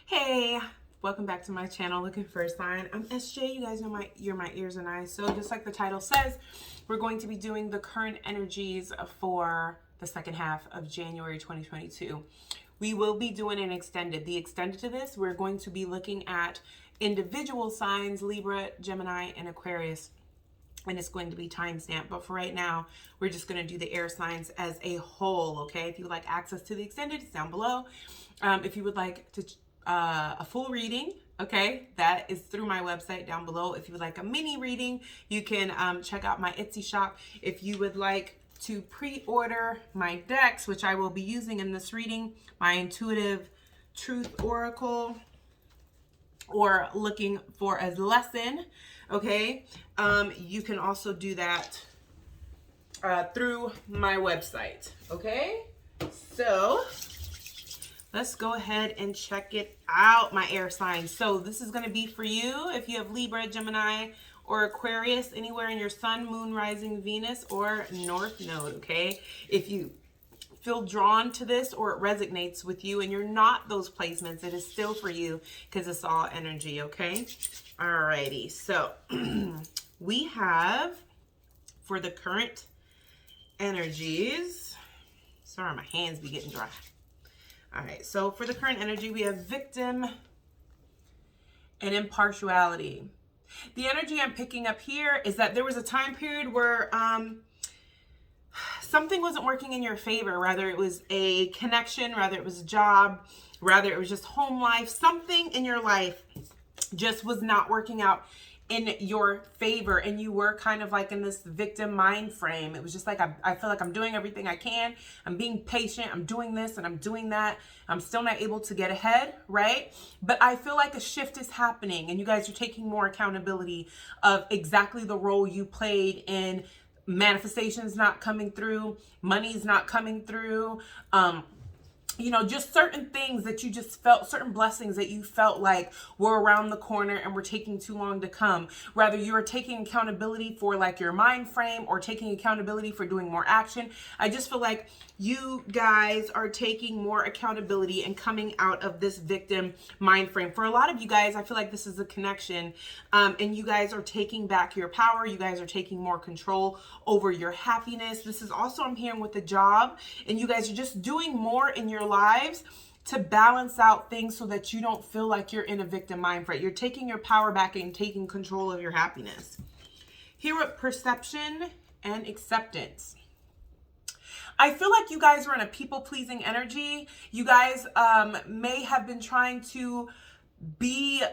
Hey, welcome back to my channel, Looking for a Sign. I'm SJ. You guys know you're my ears and eyes. So just like the title says, we're going to be doing the current energies for the second half of January 2022. We will be doing an extended. The extended to this, we're going to be looking at individual signs, Libra, Gemini, and Aquarius. And it's going to be timestamped. But for right now, we're just going to do the air signs as a whole, okay? If you would like access to the extended, it's down below. If you would like to a full reading, okay, that is through my website down below. If you would like a mini reading, you can check out my Esty Shop. If you would like to pre-order my decks, which I will be using in this reading, my Intuitive Truth Oracle, or looking for a lesson, okay, you can also do that through my website, okay? So let's go ahead and check it out, my air signs. So this is going to be for you if you have Libra, Gemini, or Aquarius, anywhere in your sun, moon, rising, Venus, or north node, okay? If you feel drawn to this or it resonates with you and you're not those placements, it is still for you because it's all energy, okay? Alrighty, so we have for the current energies, sorry, my hands be getting dry. All right, so for the current energy, we have victim and impartiality. The energy I'm picking up here is that there was a time period where something wasn't working in your favor, rather it was a connection, rather it was a job, rather it was just home life. Something in your life just was not working out in your favor, and you were kind of like in this victim mind frame. It was just like, I feel like I'm doing everything I can. I'm being patient. I'm doing this and I'm doing that. I'm still not able to get ahead, right? But I feel like a shift is happening and you guys are taking more accountability of exactly the role you played in manifestations not coming through, money's not coming through, you know, just certain things that you just felt, certain blessings that you felt like were around the corner and were taking too long to come. Rather, you're taking accountability for like your mind frame or taking accountability for doing more action. I just feel like you guys are taking more accountability and coming out of this victim mind frame. For a lot of you guys, I feel like this is a connection, and you guys are taking back your power. You guys are taking more control over your happiness. This is also, I'm hearing, with the job, and you guys are just doing more in your lives to balance out things so that you don't feel like you're in a victim mind frame. You're taking your power back and taking control of your happiness. Here with perception and acceptance. I feel like you guys are in a people-pleasing energy. You guys may have been trying to be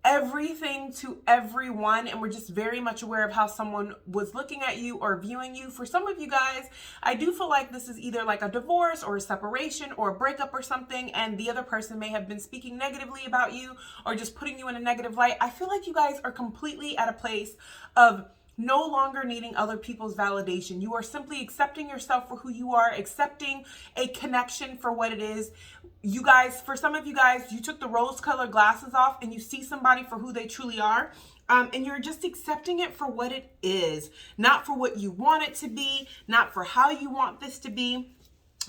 everything to everyone, and we're just very much aware of how someone was looking at you or viewing you. For some of you guys, I do feel like this is either like a divorce or a separation or a breakup or something, and the other person may have been speaking negatively about you or just putting you in a negative light. I feel like you guys are completely at a place of no longer needing other people's validation. You are simply accepting yourself for who you are, accepting a connection for what it is. You guys, for some of you guys, you took the rose-colored glasses off and you see somebody for who they truly are. And you're just accepting it for what it is, not for what you want it to be, not for how you want this to be.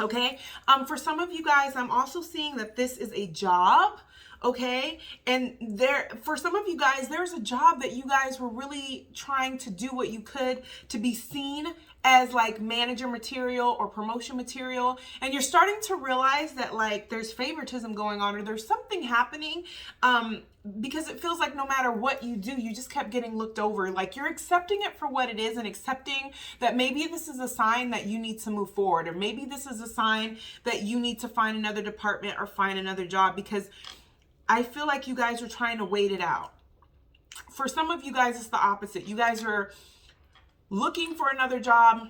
Okay. For some of you guys, I'm also seeing that this is a job. Okay. And for some of you guys, there's a job that you guys were really trying to do what you could to be seen as like manager material or promotion material. And you're starting to realize that like there's favoritism going on, or there's something happening, because it feels like no matter what you do, you just kept getting looked over. Like you're accepting it for what it is and accepting that maybe this is a sign that you need to move forward, or maybe this is a sign that you need to find another department or find another job, because I feel like you guys are trying to wait it out. For some of you guys, it's the opposite. You guys are looking for another job.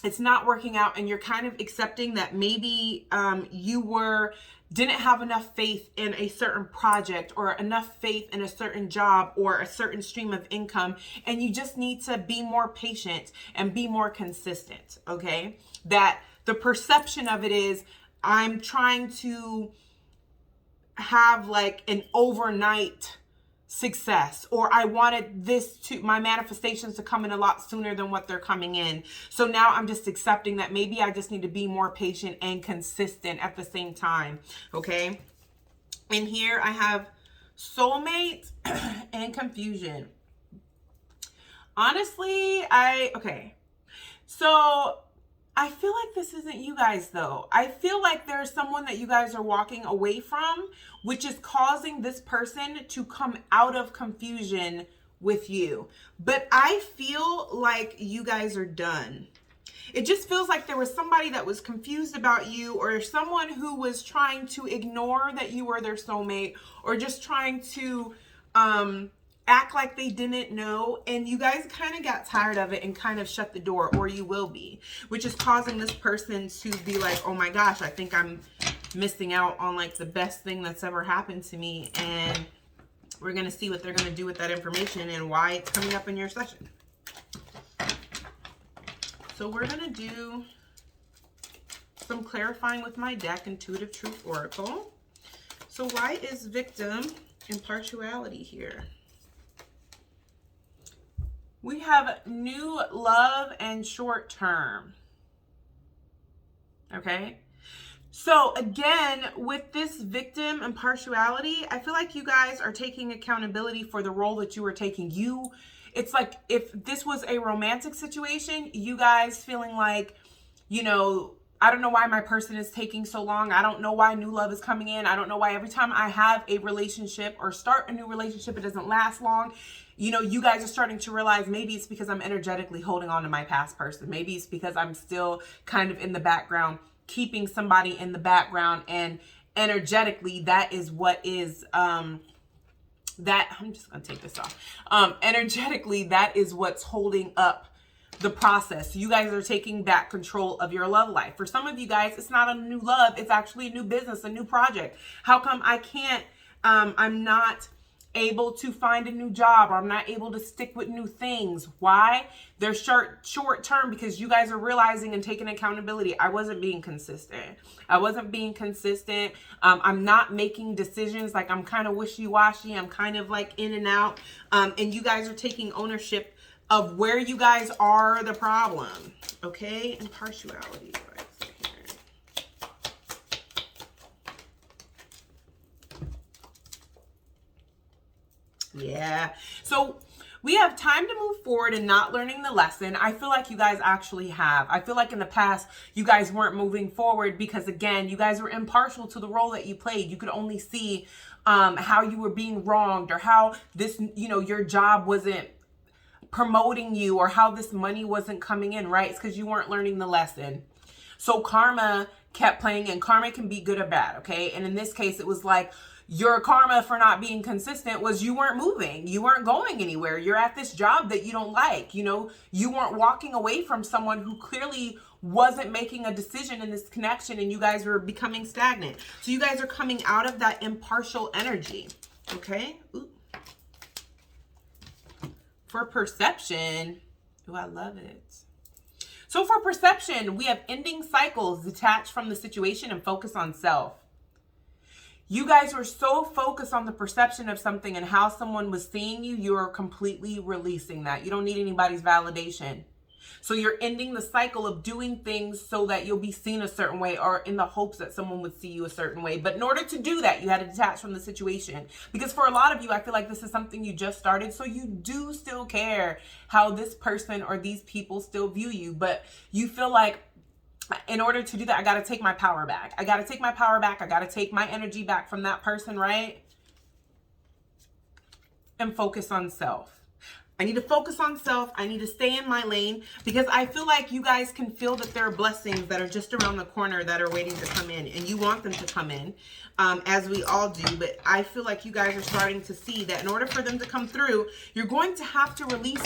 It's not working out, and you're kind of accepting that maybe you didn't have enough faith in a certain project or enough faith in a certain job or a certain stream of income, and you just need to be more patient and be more consistent, okay? That the perception of it is, I'm trying to have like an overnight success, or I wanted my manifestations to come in a lot sooner than what they're coming in. So now I'm just accepting that maybe I just need to be more patient and consistent at the same time. Okay. And here I have soulmate and confusion. Honestly, okay. So I feel like this isn't you guys though. I feel like there's someone that you guys are walking away from, which is causing this person to come out of confusion with you. But I feel like you guys are done. It just feels like there was somebody that was confused about you, or someone who was trying to ignore that you were their soulmate, or just trying to act like they didn't know, and you guys kind of got tired of it and kind of shut the door, or you will be, which is causing this person to be like, oh my gosh, I think I'm missing out on like the best thing that's ever happened to me. And we're going to see what they're going to do with that information and why it's coming up in your session. So we're going to do some clarifying with my deck, Intuitive Truth Oracle. So why is victim impartiality here? We have new love and short term. Okay. So again, with this victim impartiality, I feel like you guys are taking accountability for the role that you were taking. It's like if this was a romantic situation, you guys feeling like, you know, I don't know why my person is taking so long. I don't know why new love is coming in. I don't know why every time I have a relationship or start a new relationship, it doesn't last long. You know, you guys are starting to realize maybe it's because I'm energetically holding on to my past person. Maybe it's because I'm still kind of in the background, keeping somebody in the background, and energetically that is what is that I'm just gonna take this off. Energetically, that is what's holding up the process. You guys are taking back control of your love life. For some of you guys, it's not a new love, it's actually a new business, a new project. How come I can't I'm not able to find a new job, or I'm not able to stick with new things? Why? They're short term, because you guys are realizing and taking accountability. I wasn't being consistent. I'm not making decisions. Like, I'm kind of wishy-washy. I'm kind of like in and out. And you guys are taking ownership of where you guys are the problem. Okay? Impartiality. Yeah. So we have time to move forward and not learning the lesson. I feel like you guys actually have. I feel like in the past, you guys weren't moving forward because, again, you guys were impartial to the role that you played. You could only see how you were being wronged, or how this, you know, your job wasn't promoting you, or how this money wasn't coming in, right? It's because you weren't learning the lesson. So karma kept playing, and karma can be good or bad, okay? And in this case, it was like, your karma for not being consistent was you weren't moving. You weren't going anywhere. You're at this job that you don't like. You know, you weren't walking away from someone who clearly wasn't making a decision in this connection, and you guys were becoming stagnant. So you guys are coming out of that impartial energy, okay? Ooh. For perception, oh, I love it. So for perception, we have ending cycles, detach from the situation and focus on self. You guys were so focused on the perception of something and how someone was seeing you, you're completely releasing that. You don't need anybody's validation. So you're ending the cycle of doing things so that you'll be seen a certain way, or in the hopes that someone would see you a certain way. But in order to do that, you had to detach from the situation. Because for a lot of you, I feel like this is something you just started. So you do still care how this person or these people still view you. But you feel like, in order to do that, I got to take my power back. I got to take my power back. I got to take my energy back from that person, right? And focus on self. I need to focus on self. I need to stay in my lane, because I feel like you guys can feel that there are blessings that are just around the corner that are waiting to come in, and you want them to come in, as we all do. But I feel like you guys are starting to see that in order for them to come through, you're going to have to release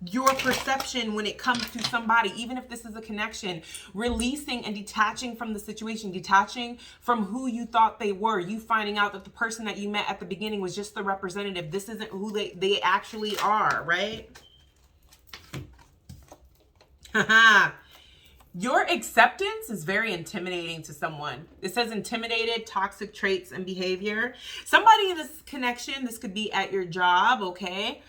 your perception when it comes to somebody, even if this is a connection, releasing and detaching from the situation, detaching from who you thought they were, you finding out that the person that you met at the beginning was just the representative. This isn't who they actually are, right? Your acceptance is very intimidating to someone. It says intimidated, toxic traits and behavior. Somebody in this connection, this could be at your job, okay?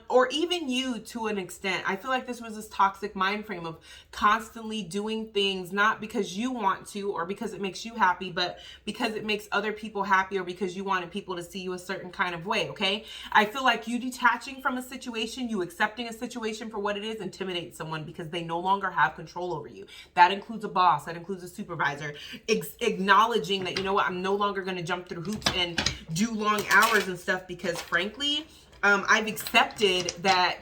or even you to an extent. I feel like this was this toxic mind frame of constantly doing things, not because you want to or because it makes you happy, but because it makes other people happy or because you wanted people to see you a certain kind of way, okay? I feel like you detaching from a situation, you accepting a situation for what it is, intimidates someone because they no longer have control over you. That includes a boss, that includes a supervisor. Acknowledging that, you know what, I'm no longer going to jump through hoops and do long hours and stuff because frankly, I've accepted that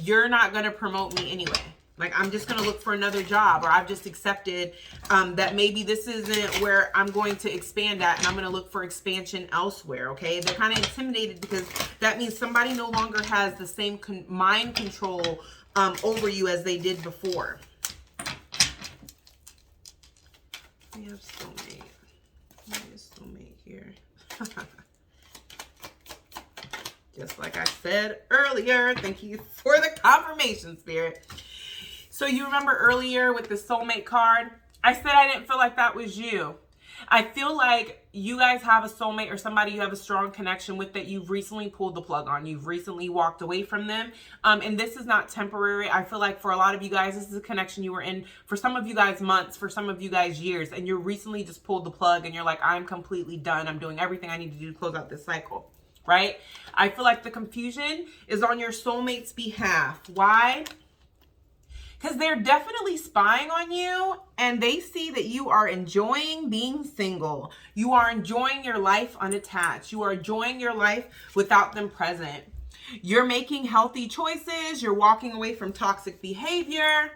you're not going to promote me anyway. Like, I'm just going to look for another job, or I've just accepted that maybe this isn't where I'm going to expand at, and I'm going to look for expansion elsewhere, okay? They're kind of intimidated because that means somebody no longer has the same mind control over you as they did before. We have soulmate. Where is soulmate here? Just like I said earlier, thank you for the confirmation, Spirit. So you remember earlier with the soulmate card, I said I didn't feel like that was you. I feel like you guys have a soulmate or somebody you have a strong connection with that you've recently pulled the plug on. You've recently walked away from them. And this is not temporary. I feel like for a lot of you guys, this is a connection you were in for some of you guys months, for some of you guys years, and you're recently just pulled the plug and you're like, I'm completely done. I'm doing everything I need to do to close out this cycle. Right? I feel like the confusion is on your soulmate's behalf. Why? Because they're definitely spying on you and they see that you are enjoying being single. You are enjoying your life unattached. You are enjoying your life without them present. You're making healthy choices. You're walking away from toxic behavior.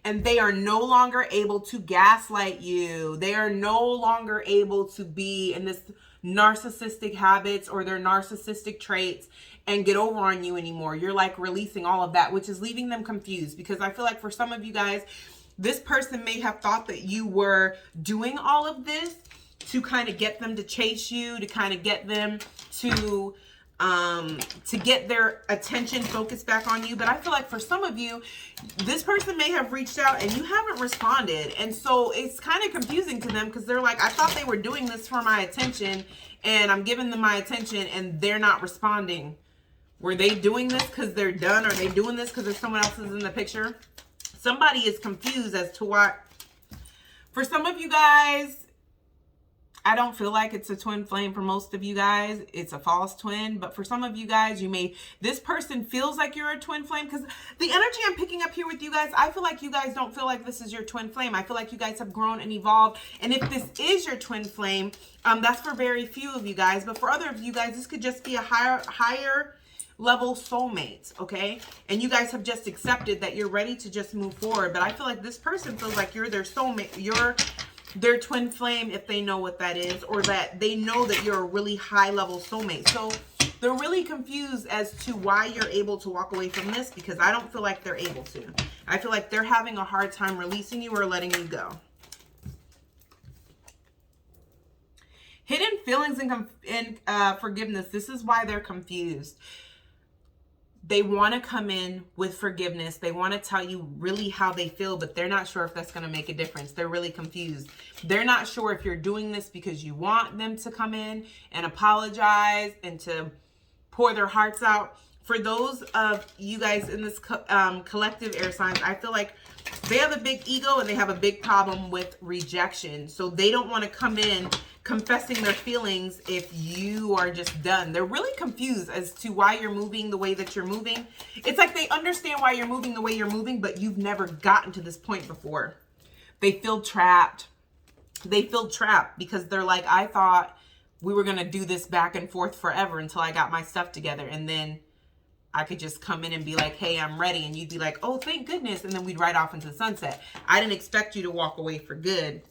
And they are no longer able to gaslight you. They are no longer able to be in this narcissistic habits or their narcissistic traits and get over on you anymore. You're like releasing all of that, which is leaving them confused, because I feel like for some of you guys, this person may have thought that you were doing all of this to kind of get them to chase you, to kind of get them to get their attention focused back on you. But I feel like for some of you, this person may have reached out and you haven't responded. And so it's kind of confusing to them because they're like, I thought they were doing this for my attention and I'm giving them my attention and they're not responding. Were they doing this because they're done? Are they doing this because there's someone else is in the picture? Somebody is confused as to why. For some of you guys, I don't feel like it's a twin flame. For most of you guys, it's a false twin. But for some of you guys, this person feels like you're a twin flame, because the energy I'm picking up here with you guys, I feel like you guys don't feel like this is your twin flame. I feel like you guys have grown and evolved. And if this is your twin flame, that's for very few of you guys. But for other of you guys, this could just be a higher level soulmates, okay? And you guys have just accepted that you're ready to just move forward. But I feel like this person feels like you're their soulmate. You're their twin flame, if they know what that is, or that they know that you're a really high level soulmate. So they're really confused as to why you're able to walk away from this, because I don't feel like they're able to. I feel like they're having a hard time releasing you or letting you go. Hidden feelings and forgiveness. This is why they're confused. They want to come in with forgiveness. They want to tell you really how they feel, but they're not sure if that's going to make a difference. They're really confused. They're not sure if you're doing this because you want them to come in and apologize and to pour their hearts out. For those of you guys in this collective air signs, I feel like they have a big ego and they have a big problem with rejection. So they don't want to come in confessing their feelings if you are just done. They're really confused as to why you're moving the way that you're moving. It's like they understand why you're moving the way you're moving, but you've never gotten to this point before. They feel trapped. They feel trapped because they're like, I thought we were going to do this back and forth forever until I got my stuff together. And then I could just come in and be like, hey, I'm ready. And you'd be like, oh, thank goodness. And then we'd ride off into the sunset. I didn't expect you to walk away for good.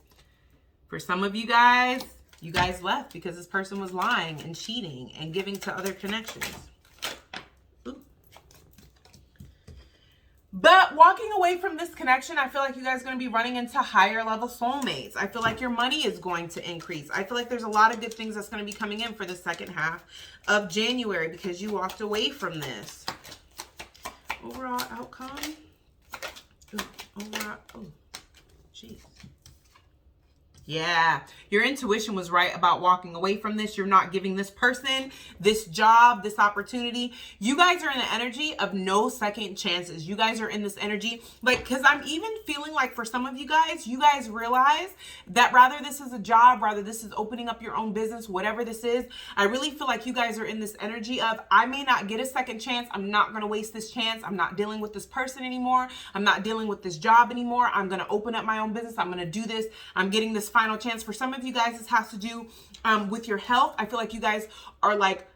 For some of you guys left because this person was lying and cheating and giving to other connections. Ooh. But walking away from this connection, I feel like you guys are going to be running into higher level soulmates. I feel like your money is going to increase. I feel like there's a lot of good things that's going to be coming in for the second half of January because you walked away from this. Overall outcome. Ooh, overall. Oh, jeez. Yeah, your intuition was right about walking away from this. You're not giving this person, this job, this opportunity. You guys are in the energy of no second chances. You guys are in this energy, like, because I'm even feeling like for some of you guys realize that rather this is a job, rather this is opening up your own business, whatever this is, I really feel like you guys are in this energy of, I may not get a second chance. I'm not going to waste this chance. I'm not dealing with this person anymore. I'm not dealing with this job anymore. I'm going to open up my own business. I'm going to do this. I'm getting this final chance. For some of you guys, this has to do with your health. I feel like you guys are like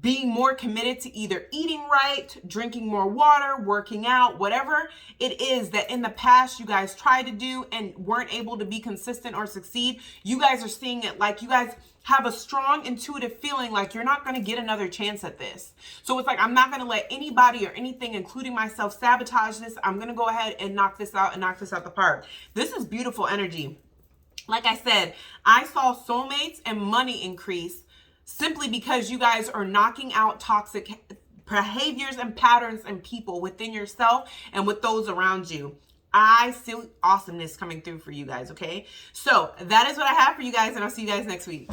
being more committed to either eating right, drinking more water, working out, whatever it is that in the past you guys tried to do and weren't able to be consistent or succeed. You guys are seeing it like you guys have a strong intuitive feeling like you're not going to get another chance at this. So it's like, I'm not going to let anybody or anything, including myself, sabotage this. I'm going to go ahead and knock this out the park. This is beautiful energy. Like I said, I saw soulmates and money increase simply because you guys are knocking out toxic behaviors and patterns and people within yourself and with those around you. I see awesomeness coming through for you guys, okay? So that is what I have for you guys, and I'll see you guys next week.